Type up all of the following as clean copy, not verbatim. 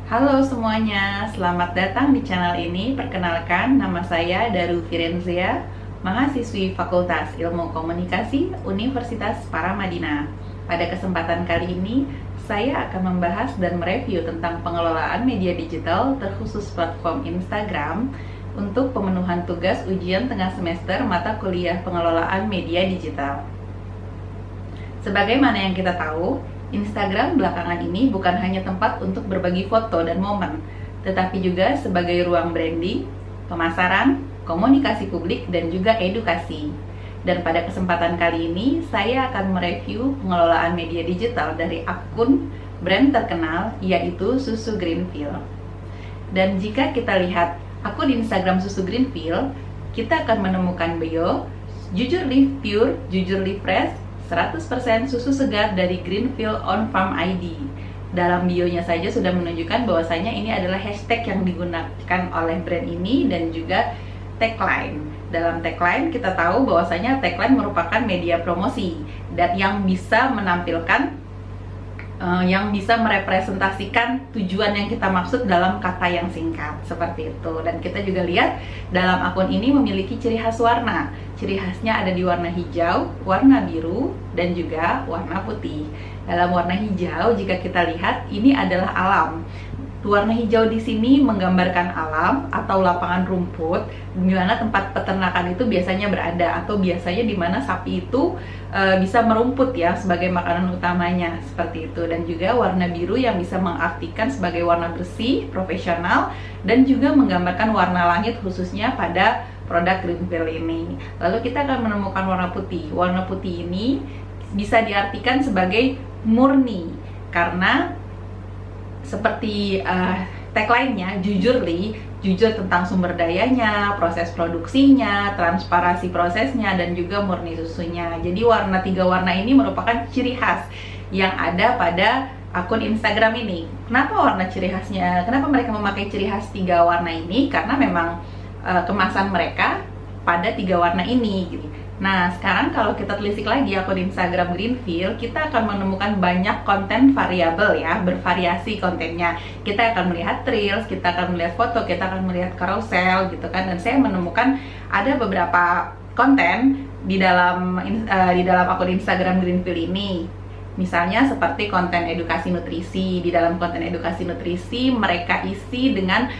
Halo semuanya, selamat datang di channel ini. Perkenalkan, nama saya Daru Firenzia, mahasiswi Fakultas Ilmu Komunikasi Universitas Paramadina. Pada kesempatan kali ini, saya akan membahas dan mereview tentang pengelolaan media digital terkhusus platform Instagram untuk pemenuhan tugas ujian tengah semester mata kuliah pengelolaan media digital. Sebagaimana yang kita tahu, Instagram belakangan ini bukan hanya tempat untuk berbagi foto dan momen, tetapi juga sebagai ruang branding, pemasaran, komunikasi publik, dan juga edukasi. Dan pada kesempatan kali ini, saya akan mereview pengelolaan media digital dari akun brand terkenal, yaitu Susu Greenfield. Dan jika kita lihat akun Instagram Susu Greenfield, kita akan menemukan bio, jujur live pure, jujur live fresh, 100% susu segar dari Greenfield on Farm ID. Dalam bionya saja sudah menunjukkan bahwasanya ini adalah hashtag yang digunakan oleh brand ini dan juga tagline. Dalam tagline kita tahu bahwasanya tagline merupakan media promosi dan yang bisa menampilkan yang bisa merepresentasikan tujuan yang kita maksud dalam kata yang singkat, seperti itu. Dan kita juga lihat dalam akun ini memiliki ciri khas warna. Ciri khasnya ada di warna hijau, warna biru, dan juga warna putih. Dalam warna hijau, jika kita lihat, ini adalah alam. Warna hijau di sini menggambarkan alam atau lapangan rumput di mana tempat peternakan itu biasanya berada, atau biasanya di mana sapi itu bisa merumput ya sebagai makanan utamanya, seperti itu. Dan juga warna biru yang bisa mengartikan sebagai warna bersih, profesional, dan juga menggambarkan warna langit khususnya pada produk Greenfield ini. Lalu kita akan menemukan warna putih. Warna putih ini bisa diartikan sebagai murni karena seperti tagline-nya, jujurly, jujur tentang sumber dayanya, proses produksinya, transparansi prosesnya, dan juga murni susunya. Jadi tiga warna ini merupakan ciri khas yang ada pada akun Instagram ini. Kenapa warna ciri khasnya? Kenapa mereka memakai ciri khas tiga warna ini? Karena memang kemasan mereka pada tiga warna ini gitu. Nah, sekarang kalau kita telisik lagi akun Instagram Greenfield, kita akan menemukan banyak konten variabel ya, bervariasi kontennya. Kita akan melihat reels, kita akan melihat foto, kita akan melihat carousel gitu kan. Dan saya menemukan ada beberapa konten di dalam akun Instagram Greenfield ini. Misalnya seperti konten edukasi nutrisi. Di dalam konten edukasi nutrisi mereka isi dengan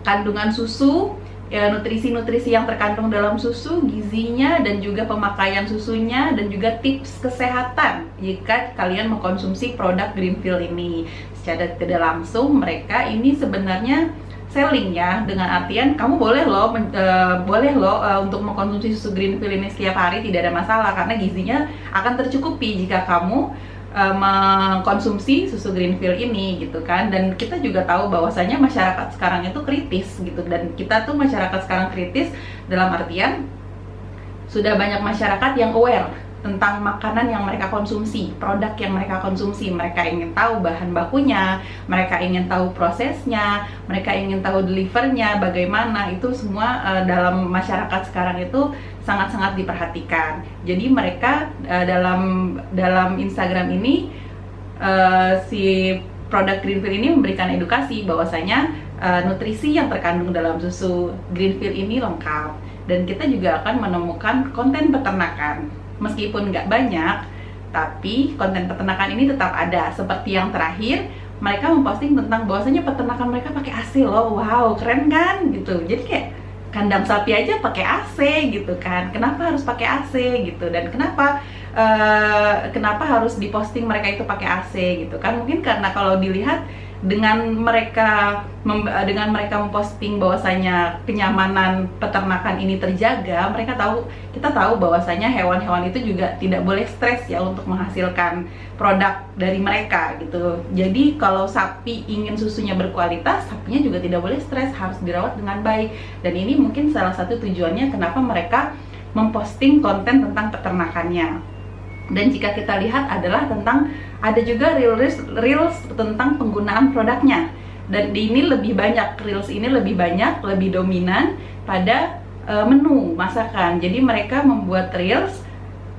kandungan susu, nutrisi-nutrisi yang terkandung dalam susu, gizinya, dan juga pemakaian susunya, dan juga tips kesehatan jika kalian mengkonsumsi produk Greenfield ini. Secara tidak langsung mereka ini sebenarnya selling ya, dengan artian kamu boleh loh untuk mengkonsumsi susu Greenfield ini setiap hari, tidak ada masalah karena gizinya akan tercukupi jika kamu mengkonsumsi susu Greenfield ini gitu kan. Dan kita juga tahu bahwasanya masyarakat sekarang itu kritis gitu, dan kita tuh masyarakat sekarang kritis dalam artian sudah banyak masyarakat yang aware tentang makanan yang mereka konsumsi, produk yang mereka konsumsi. Mereka ingin tahu bahan bakunya, mereka ingin tahu prosesnya, mereka ingin tahu delivernya bagaimana. Itu semua dalam masyarakat sekarang itu sangat-sangat diperhatikan. Jadi mereka dalam Instagram ini si produk Greenfield ini memberikan edukasi bahwasanya nutrisi yang terkandung dalam susu Greenfield ini lengkap. Dan kita juga akan menemukan konten peternakan. Meskipun nggak banyak, tapi konten peternakan ini tetap ada. Seperti yang terakhir, mereka memposting tentang bahwasanya peternakan mereka pakai AC loh. Wow, keren kan gitu. Jadi kayak kandang sapi aja pakai AC gitu kan. Kenapa harus pakai AC gitu? Dan kenapa harus diposting mereka itu pakai AC gitu kan? Mungkin karena kalau dilihat dengan mereka memposting bahwasanya kenyamanan peternakan ini terjaga, kita tahu bahwasanya hewan-hewan itu juga tidak boleh stres ya untuk menghasilkan produk dari mereka gitu. Jadi kalau sapi ingin susunya berkualitas, sapinya juga tidak boleh stres, harus dirawat dengan baik. Dan ini mungkin salah satu tujuannya kenapa mereka memposting konten tentang peternakannya. Dan jika kita lihat ada juga reels tentang penggunaan produknya. Dan reels ini lebih banyak, lebih dominan pada menu masakan. Jadi mereka membuat reels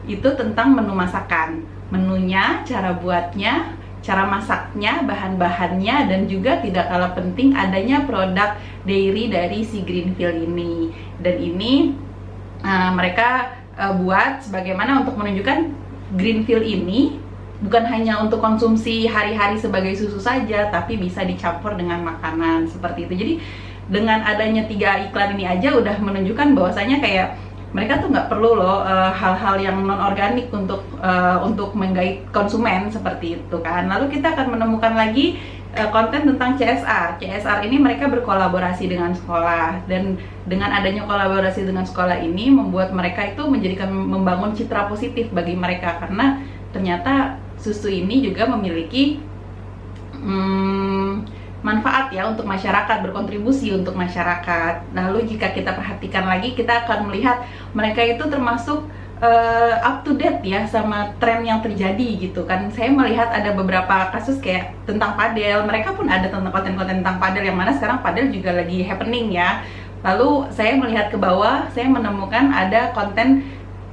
itu tentang menu masakan, menunya, cara buatnya, cara masaknya, bahan-bahannya, dan juga tidak kalah penting adanya produk dairy dari si Greenfield ini. Dan ini mereka buat sebagaimana untuk menunjukkan Greenfield ini bukan hanya untuk konsumsi hari-hari sebagai susu saja, tapi bisa dicampur dengan makanan seperti itu. Jadi dengan adanya 3 iklan ini aja udah menunjukkan bahwasanya kayak mereka tuh nggak perlu loh hal-hal yang non organik untuk menggait konsumen seperti itu kan. Lalu kita akan menemukan lagi konten tentang CSR. CSR ini mereka berkolaborasi dengan sekolah, dan dengan adanya kolaborasi dengan sekolah ini membuat mereka itu membangun citra positif bagi mereka, karena ternyata susu ini juga memiliki manfaat ya untuk masyarakat, berkontribusi untuk masyarakat. Lalu jika kita perhatikan lagi, kita akan melihat mereka itu termasuk up to date ya sama tren yang terjadi gitu kan. Saya melihat ada beberapa kasus kayak tentang padel, mereka pun ada tentang konten-konten tentang padel, yang mana sekarang padel juga lagi happening ya. Lalu saya melihat ke bawah, saya menemukan ada konten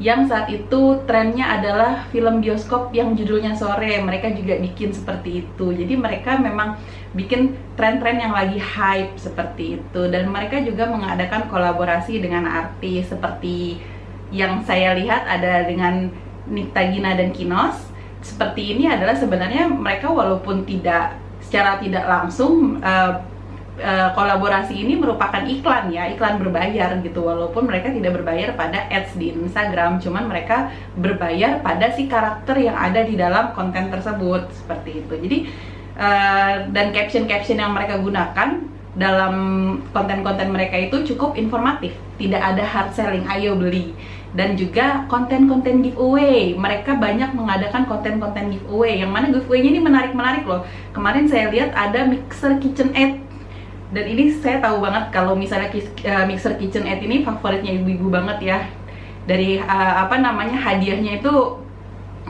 yang saat itu trennya adalah film bioskop yang judulnya Sore. Mereka juga bikin seperti itu. Jadi mereka memang bikin tren-tren yang lagi hype seperti itu. Dan mereka juga mengadakan kolaborasi dengan artis seperti yang saya lihat ada dengan Nikta Gina dan Kinos. Seperti ini adalah sebenarnya mereka walaupun secara tidak langsung kolaborasi ini merupakan iklan ya, iklan berbayar gitu, walaupun mereka tidak berbayar pada ads di Instagram, cuman mereka berbayar pada si karakter yang ada di dalam konten tersebut seperti itu. Jadi dan caption-caption yang mereka gunakan dalam konten-konten mereka itu cukup informatif, tidak ada hard selling, ayo beli. Dan juga konten-konten giveaway, mereka banyak mengadakan konten-konten giveaway, yang mana giveaway-nya ini menarik-menarik loh. Kemarin saya lihat ada mixer KitchenAid. Dan ini saya tahu banget kalau misalnya mixer KitchenAid ini favoritnya ibu-ibu banget ya. Dari hadiahnya itu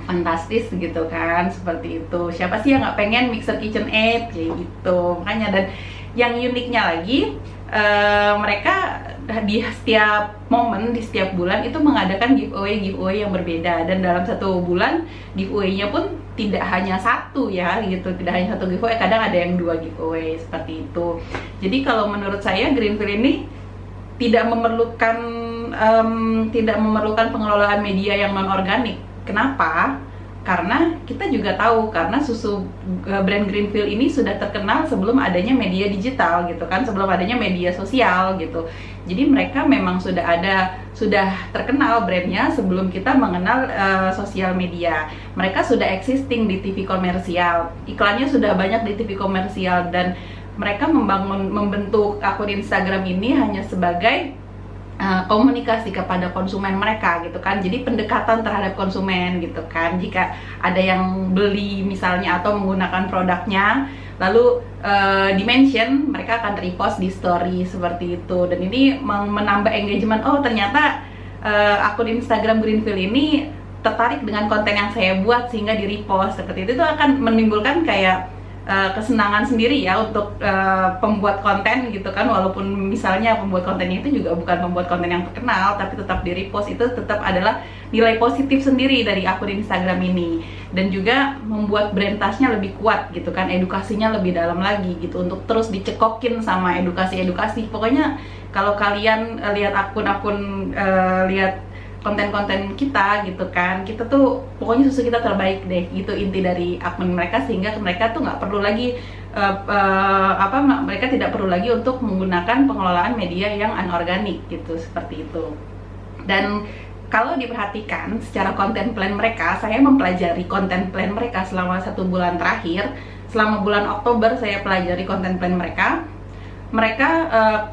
fantastis gitu kan, seperti itu. Siapa sih yang nggak pengen mixer KitchenAid kayak gitu. Makanya, dan yang uniknya lagi mereka di setiap momen, di setiap bulan itu mengadakan giveaway yang berbeda, dan dalam satu bulan giveaway-nya pun tidak hanya satu ya gitu, tidak hanya satu giveaway, kadang ada yang 2 giveaway seperti itu. Jadi kalau menurut saya Greenfield ini tidak memerlukan pengelolaan media yang non organik. Kenapa? Karena kita juga tahu, karena susu brand Greenfield ini sudah terkenal sebelum adanya media digital gitu kan, sebelum adanya media sosial gitu. Jadi mereka memang sudah terkenal brandnya sebelum kita mengenal sosial media. Mereka sudah existing di TV komersial, iklannya sudah banyak di TV komersial, dan mereka membentuk akun Instagram ini hanya sebagai komunikasi kepada konsumen mereka gitu kan. Jadi pendekatan terhadap konsumen gitu kan. Jika ada yang beli misalnya atau menggunakan produknya, lalu di-mention, mereka akan repost di story seperti itu. Dan ini menambah engagement. Oh ternyata akun Instagram Greenfield ini tertarik dengan konten yang saya buat sehingga di-repost seperti itu. Itu akan menimbulkan kayak kesenangan sendiri ya untuk pembuat konten gitu kan, walaupun misalnya pembuat kontennya itu juga bukan pembuat konten yang terkenal, tapi tetap di repost, itu tetap adalah nilai positif sendiri dari akun Instagram ini. Dan juga membuat brand touch-nya lebih kuat gitu kan, edukasinya lebih dalam lagi gitu, untuk terus dicekokin sama edukasi-edukasi. Pokoknya kalau kalian lihat akun-akun, lihat konten-konten kita gitu kan, kita tuh pokoknya susu kita terbaik deh gitu, inti dari akun mereka, sehingga mereka tuh nggak perlu lagi mereka tidak perlu lagi untuk menggunakan pengelolaan media yang anorganik gitu, seperti itu. Dan kalau diperhatikan secara konten plan mereka, saya mempelajari konten plan mereka selama 1 bulan terakhir. Selama bulan Oktober saya pelajari konten plan mereka. Mereka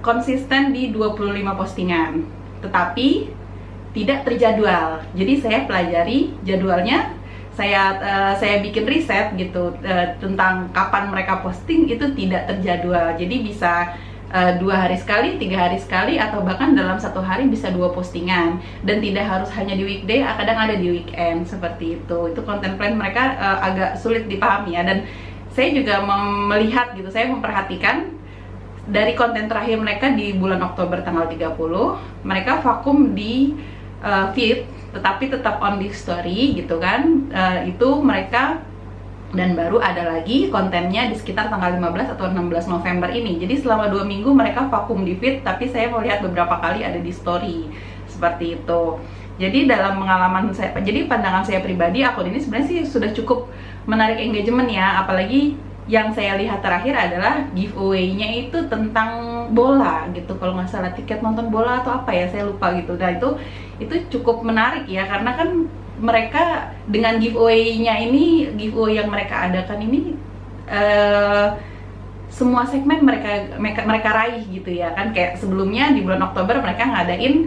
konsisten di 25 postingan, tetapi tidak terjadwal. Jadi saya pelajari jadwalnya, saya bikin riset gitu tentang kapan mereka posting, itu tidak terjadwal. Jadi bisa 2 hari sekali, 3 hari sekali, atau bahkan dalam 1 hari bisa 2 postingan. Dan tidak harus hanya di weekday, kadang ada di weekend seperti itu. Itu konten plan mereka agak sulit dipahami ya. Dan saya juga melihat gitu, saya memperhatikan dari konten terakhir mereka di bulan Oktober tanggal 30, mereka vakum di feed, tetapi tetap on di story gitu kan. Itu mereka Dan baru ada lagi kontennya di sekitar tanggal 15 atau 16 November ini. Jadi selama 2 minggu mereka vakum di feed, tapi saya melihat beberapa kali ada di story. Seperti itu. Jadi dalam pengalaman saya, jadi pandangan saya pribadi, akun ini sebenarnya sih sudah cukup menarik engagement ya. Apalagi yang saya lihat terakhir adalah giveaway-nya itu tentang bola gitu. Kalau nggak salah tiket nonton bola atau apa ya, saya lupa gitu. Nah itu cukup menarik ya, karena kan mereka dengan giveaway-nya ini, giveaway yang mereka adakan ini semua segmen mereka raih gitu ya kan. Kayak sebelumnya di bulan Oktober mereka ngadain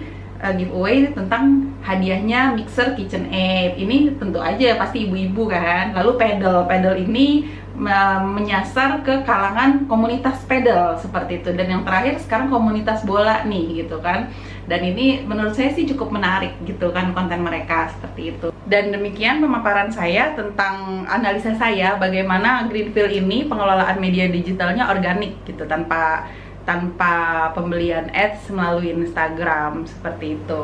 giveaway tentang hadiahnya mixer KitchenAid. Ini tentu aja pasti ibu-ibu kan. Lalu pedal ini menyasar ke kalangan komunitas pedal seperti itu. Dan yang terakhir sekarang komunitas bola nih gitu kan. Dan ini menurut saya sih cukup menarik gitu kan konten mereka seperti itu. Dan demikian pemaparan saya tentang analisa saya bagaimana Greenfield ini pengelolaan media digitalnya organik gitu, tanpa pembelian ads melalui Instagram seperti itu.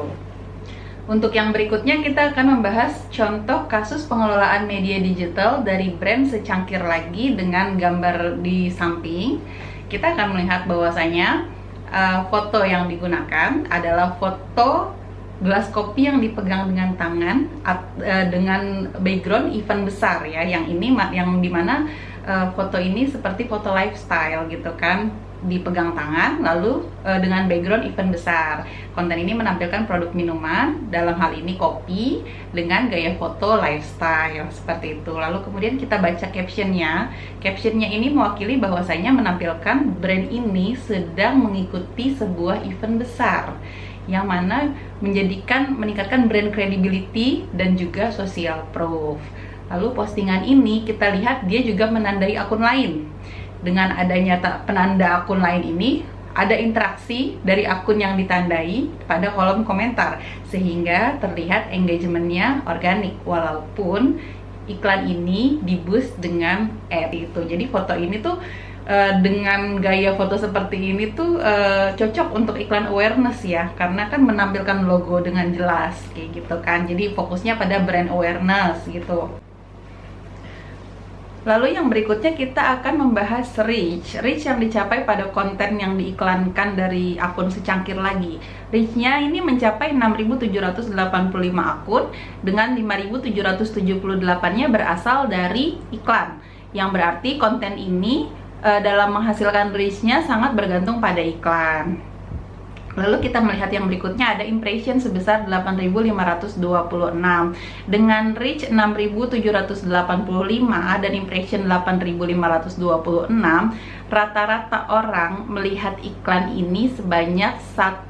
Untuk yang berikutnya kita akan membahas contoh kasus pengelolaan media digital dari brand Secangkir Lagi dengan gambar di samping. Kita akan melihat bahwasanya foto yang digunakan adalah foto gelas kopi yang dipegang dengan tangan dengan background event besar ya. Yang dimana foto ini seperti foto lifestyle gitu kan, dipegang tangan lalu dengan background event besar. Konten ini menampilkan produk minuman, dalam hal ini kopi, dengan gaya foto lifestyle seperti itu. Lalu kemudian kita baca captionnya. Captionnya ini mewakili bahwasanya menampilkan brand ini sedang mengikuti sebuah event besar, yang mana meningkatkan brand credibility dan juga social proof. Lalu postingan ini kita lihat dia juga menandai akun lain. Dengan adanya penanda akun lain ini, ada interaksi dari akun yang ditandai pada kolom komentar, sehingga terlihat engagementnya organik walaupun iklan ini di-boost dengan ad itu. Jadi foto ini tuh dengan gaya foto seperti ini tuh cocok untuk iklan awareness ya, karena kan menampilkan logo dengan jelas kayak gitu kan. Jadi fokusnya pada brand awareness gitu. Lalu yang berikutnya kita akan membahas reach yang dicapai pada konten yang diiklankan dari akun Secangkir Lagi. Reach-nya ini mencapai 6.785 akun dengan 5.778-nya berasal dari iklan. Yang berarti konten ini dalam menghasilkan reach-nya sangat bergantung pada iklan. Lalu kita melihat yang berikutnya ada impression sebesar 8.526 dengan reach 6.785 dan impression 8.526. Rata-rata orang melihat iklan ini sebanyak 1-2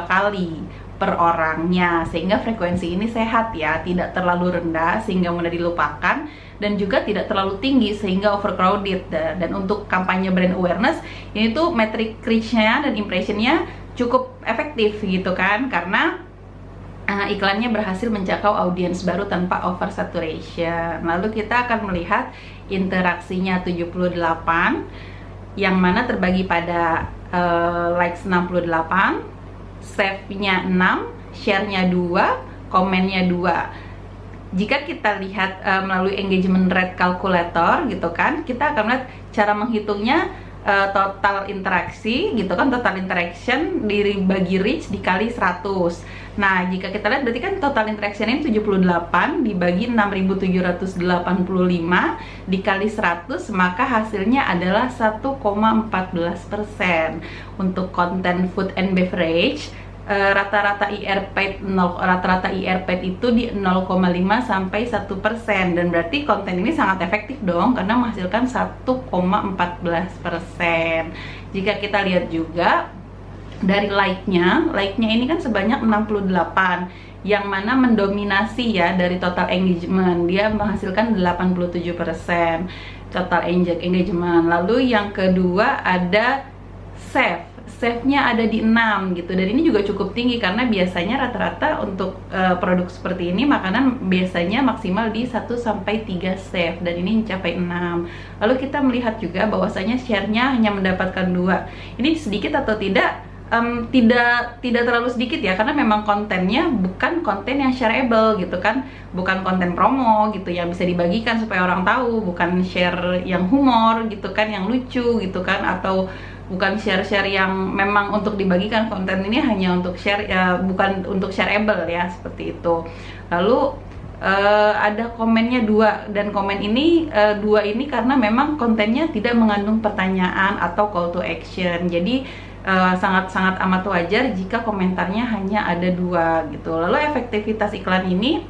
kali per orangnya, sehingga frekuensi ini sehat ya, tidak terlalu rendah sehingga mudah dilupakan, dan juga tidak terlalu tinggi sehingga overcrowded. Dan untuk kampanye brand awareness ini tuh metric reach-nya dan impression-nya cukup efektif gitu kan, karena iklannya berhasil menjangkau audiens baru tanpa oversaturation. Lalu kita akan melihat interaksinya 78, yang mana terbagi pada likes 68, save-nya 6, share-nya 2, komen-nya 2. Jika kita lihat melalui engagement rate calculator gitu kan, kita akan melihat cara menghitungnya total interaksi gitu kan, total interaction dibagi reach dikali 100. Nah, jika kita lihat berarti kan total interaction ini 78 dibagi 6.785 dikali 100, maka hasilnya adalah 1,14%. Untuk konten food and beverage, rata-rata IRPAT itu di 0,5 sampai 1%, dan berarti konten ini sangat efektif dong karena menghasilkan 1,14%. Jika kita lihat juga dari like-nya ini kan sebanyak 68, yang mana mendominasi ya dari total engagement, dia menghasilkan 87% total engagement. Lalu yang kedua ada save-nya ada di 6 gitu, dan ini juga cukup tinggi karena biasanya rata-rata untuk produk seperti ini makanan biasanya maksimal di 1-3 save, dan ini mencapai 6. Lalu kita melihat juga bahwasanya share-nya hanya mendapatkan 2. Ini sedikit atau tidak tidak terlalu sedikit ya, karena memang kontennya bukan konten yang shareable gitu kan, bukan konten promo gitu yang bisa dibagikan supaya orang tahu, bukan share yang humor gitu kan, yang lucu gitu kan, atau bukan share-share yang memang untuk dibagikan. Konten ini hanya untuk share ya, bukan untuk shareable ya, seperti itu. Lalu ada komennya 2, dan komen ini 2 ini karena memang kontennya tidak mengandung pertanyaan atau call to action. Jadi sangat-sangat amat wajar jika komentarnya hanya ada 2 gitu. Lalu efektivitas iklan ini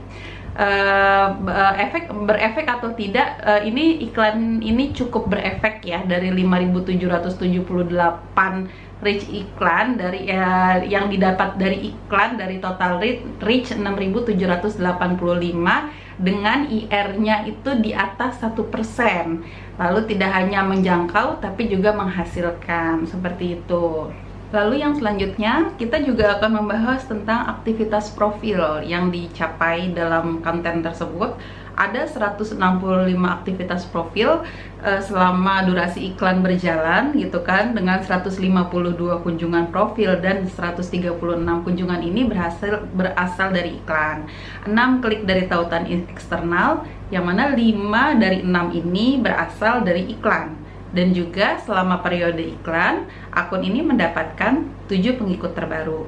berefek atau tidak, ini iklan ini cukup berefek ya. Dari 5.778 reach iklan dari yang didapat dari iklan, dari total reach 6.785 dengan IR-nya itu di atas 1%. Lalu tidak hanya menjangkau tapi juga menghasilkan, seperti itu. Lalu yang selanjutnya kita juga akan membahas tentang aktivitas profil yang dicapai dalam konten tersebut. Ada 165 aktivitas profil selama durasi iklan berjalan gitu kan, dengan 152 kunjungan profil, dan 136 kunjungan ini berasal dari iklan. 6 klik dari tautan eksternal, yang mana 5 dari 6 ini berasal dari iklan. Dan juga selama periode iklan, akun ini mendapatkan 7 pengikut terbaru.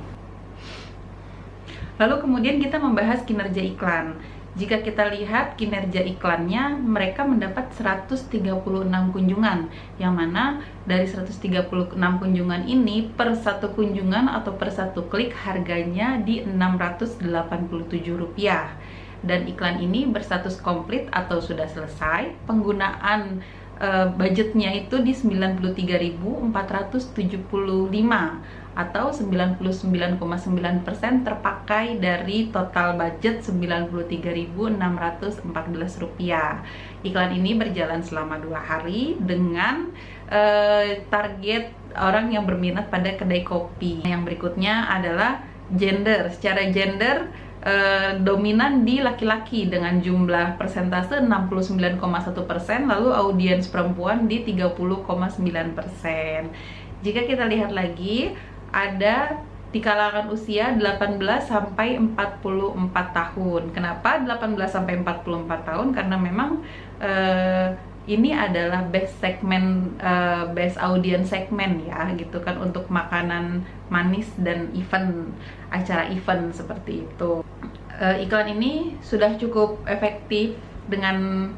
Lalu kemudian kita membahas kinerja iklan. Jika kita lihat kinerja iklannya, mereka mendapat 136 kunjungan, yang mana dari 136 kunjungan ini, per satu kunjungan atau per satu klik harganya di Rp687. Dan iklan ini berstatus komplit atau sudah selesai. Penggunaan budgetnya itu di 93.475 atau 99,9% terpakai dari total budget Rp93.614. Iklan ini berjalan selama 2 hari dengan target orang yang berminat pada kedai kopi. Yang berikutnya adalah gender. Secara gender dominan di laki-laki dengan jumlah persentase 69,1%, lalu audiens perempuan di 30,9%. Jika kita lihat lagi, ada di kalangan usia 18 sampai 44 tahun. Kenapa 18 sampai 44 tahun? Karena memang ini adalah best segmen, best audience segmen ya gitu kan, untuk makanan manis dan event, acara event seperti itu. Iklan ini sudah cukup efektif dengan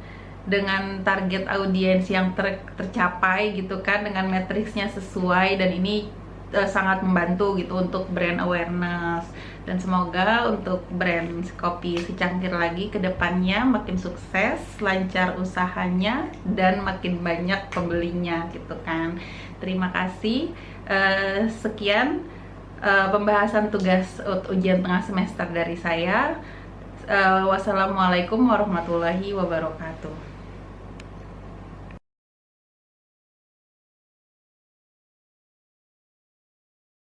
target audiens yang tercapai gitu kan, dengan matriksnya sesuai, dan ini sangat membantu gitu untuk brand awareness. Dan semoga untuk brand kopi Si Cangkir lagi kedepannya makin sukses, lancar usahanya, dan makin banyak pembelinya gitu kan. Terima kasih. Sekian pembahasan tugas ujian tengah semester dari saya. Wassalamualaikum warahmatullahi wabarakatuh.